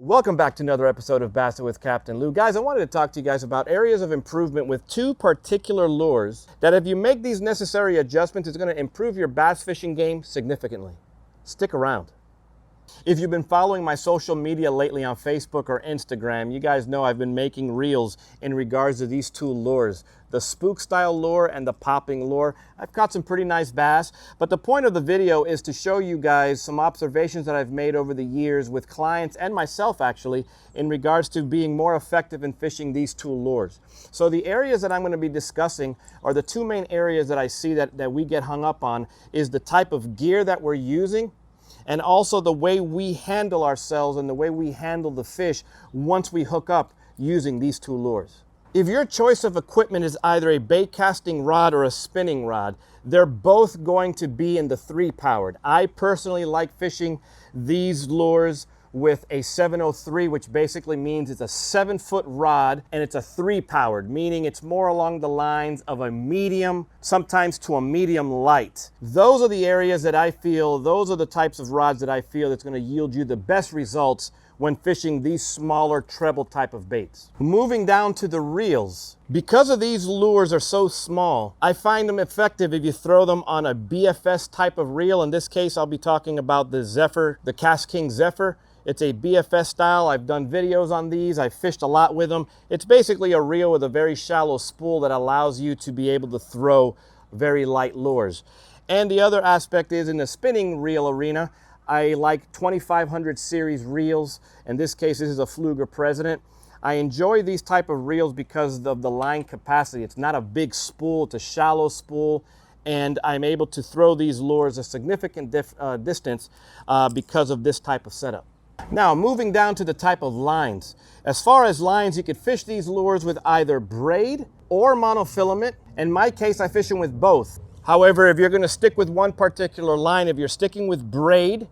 Welcome back to another episode of Bassin with Captain Lou. Guys, I wanted to talk to you guys about areas of improvement with two particular lures that if you make these necessary adjustments, it's going to improve your bass fishing game significantly. Stick around. If you've been following my social media lately on Facebook or Instagram, you guys know I've been making reels in regards to these two lures, the spook-style lure and the popping lure. I've caught some pretty nice bass, but the point of the video is to show you guys some observations that I've made over the years with clients and myself actually in regards to being more effective in fishing these two lures. So the areas that I'm going to be discussing are the two main areas that I see that we get hung up on is the type of gear that we're using, and also the way we handle ourselves and the way we handle the fish once we hook up using these two lures. If your choice of equipment is either a bait casting rod or a spinning rod, they're both going to be in the 3-powered. I personally like fishing these lures with a 703, which basically means it's a 7-foot rod and it's a 3-powered, meaning it's more along the lines of a medium, sometimes to a medium light. Those are the areas that I feel, those are the types of rods that I feel that's going to yield you the best results when fishing these smaller treble type of baits. Moving down to the reels, because of these lures are so small, I find them effective if you throw them on a BFS type of reel. In this case, I'll be talking about the Zephyr, the Cast King Zephyr. It's a BFS style. I've done videos on these. I've fished a lot with them. It's basically a reel with a very shallow spool that allows you to be able to throw very light lures. And the other aspect is in the spinning reel arena, I like 2500 series reels. In this case, this is a Fluger President. I enjoy these type of reels because of the line capacity. It's not a big spool, it's a shallow spool, and I'm able to throw these lures a significant distance because of this type of setup. Now, moving down to the type of lines. As far as lines, you could fish these lures with either braid or monofilament. In my case, I fish them with both. However, if you're going to stick with one particular line, if you're sticking with braid,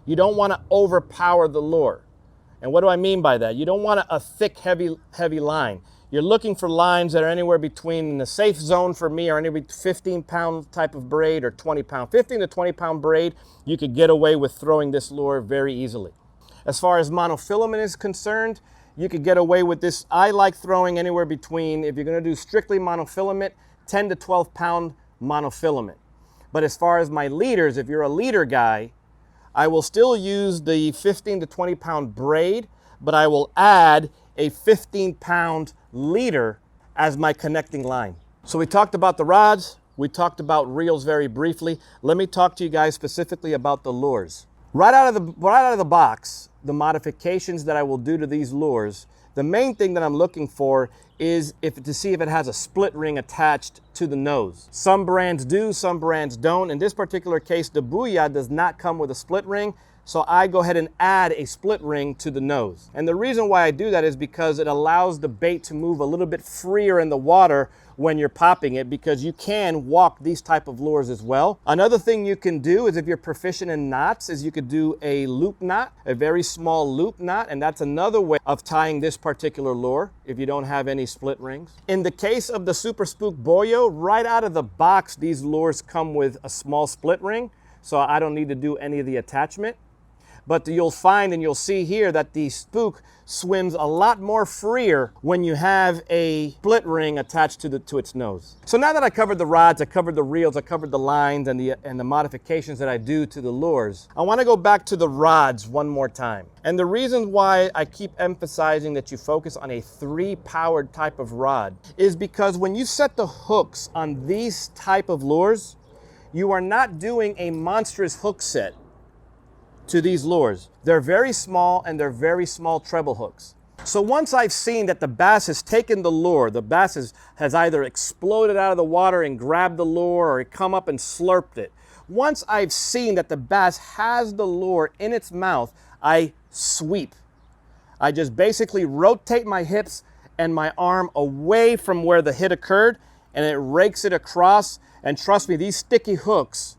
you don't want to overpower the lure. And what do I mean by that? You don't want a thick, heavy line. You're looking for lines that are anywhere between, in the safe zone for me, are anywhere between 15-pound type of braid or 20-pound. 15 to 20-pound braid, you could get away with throwing this lure very easily. As far as monofilament is concerned, you could get away with this. I like throwing anywhere between, if you're going to do strictly monofilament, 10 to 12-pound monofilament. But as far as my leaders, if you're a leader guy, I will still use the 15 to 20-pound braid, but I will add a 15-pound leader as my connecting line. So we talked about the rods. We talked about reels very briefly. Let me talk to you guys specifically about the lures. Right out of the box, the modifications that I will do to these lures, the main thing that I'm looking for is to see if it has a split ring attached to the nose. Some brands do, some brands don't. In this particular case, the Booyah does not come with a split ring, so I go ahead and add a split ring to the nose. And the reason why I do that is because it allows the bait to move a little bit freer in the water when you're popping it, because you can walk these type of lures as well. Another thing you can do is, if you're proficient in knots, is you could do a loop knot, a very small loop knot, and that's another way of tying this particular lure if you don't have any split rings. In the case of the Super Spook Boyo, right out of the box, these lures come with a small split ring, so I don't need to do any of the attachment. But you'll find and you'll see here that the Spook swims a lot more freer when you have a split ring attached to its nose. So now that I covered the rods, I covered the reels, I covered the lines and the modifications that I do to the lures, I want to go back to the rods one more time. And the reason why I keep emphasizing that you focus on a 3-powered type of rod is because when you set the hooks on these type of lures, you are not doing a monstrous hook set to these lures. They're very small and they're very small treble hooks. So once I've seen that the bass has taken the lure, the bass has either exploded out of the water and grabbed the lure or come up and slurped it. Once I've seen that the bass has the lure in its mouth, I sweep. I just basically rotate my hips and my arm away from where the hit occurred, and it rakes it across. And trust me, these sticky hooks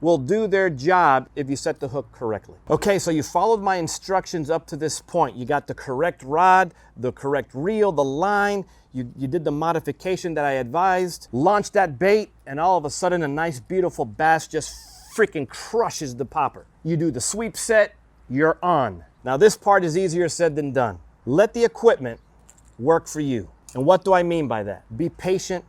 will do their job if you set the hook correctly. Okay, so you followed my instructions up to this point. You got the correct rod, the correct reel, the line, you did the modification that I advised, launched that bait, and all of a sudden a nice beautiful bass just freaking crushes the popper. You do the sweep set, you're on. Now this part is easier said than done. Let the equipment work for you. And what do I mean by that? Be patient,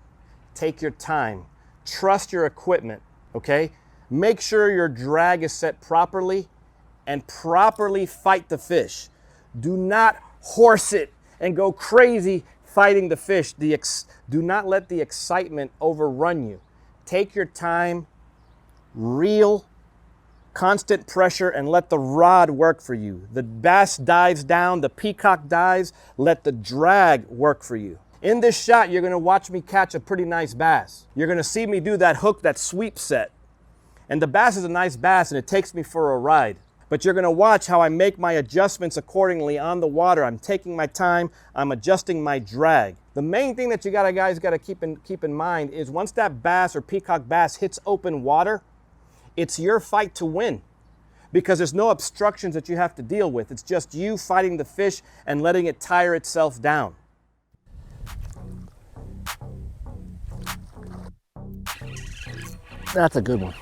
take your time, trust your equipment, okay? Make sure your drag is set properly and properly fight the fish. Do not horse it and go crazy fighting the fish. Do not let the excitement overrun you. Take your time, reel, constant pressure, and let the rod work for you. The bass dives down, the peacock dives, let the drag work for you. In this shot, you're gonna watch me catch a pretty nice bass. You're gonna see me do that hook, that sweep set. And the bass is a nice bass and it takes me for a ride. But you're gonna watch how I make my adjustments accordingly on the water. I'm taking my time, I'm adjusting my drag. The main thing that you guys gotta keep in mind is once that bass or peacock bass hits open water, it's your fight to win because there's no obstructions that you have to deal with. It's just you fighting the fish and letting it tire itself down. That's a good one.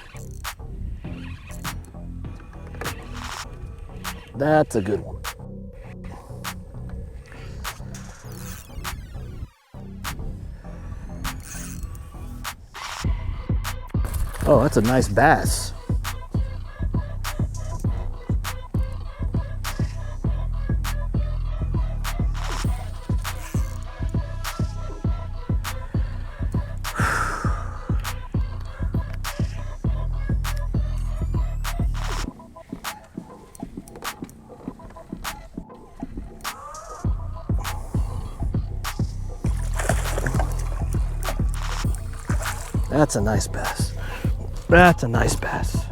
That's a good one. Oh, that's a nice bass. That's a nice bass. That's a nice bass.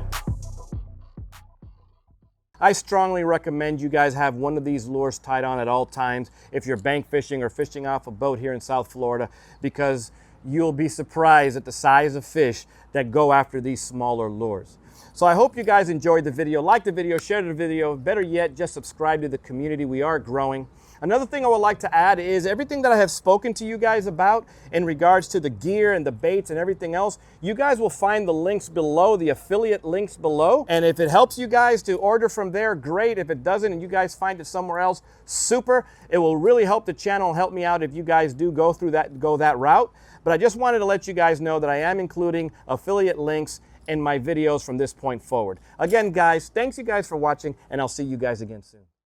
I strongly recommend you guys have one of these lures tied on at all times if you're bank fishing or fishing off a boat here in South Florida, because you'll be surprised at the size of fish that go after these smaller lures. So I hope you guys enjoyed the video. Like the video, share the video. Better yet, just subscribe to the community. We are growing. Another thing I would like to add is everything that I have spoken to you guys about in regards to the gear and the baits and everything else, you guys will find the links below, the affiliate links below. And if it helps you guys to order from there, great. If it doesn't and you guys find it somewhere else, super. It will really help the channel, help me out if you guys do go that route. But I just wanted to let you guys know that I am including affiliate links in my videos from this point forward. Again, guys, thanks you guys for watching, and I'll see you guys again soon.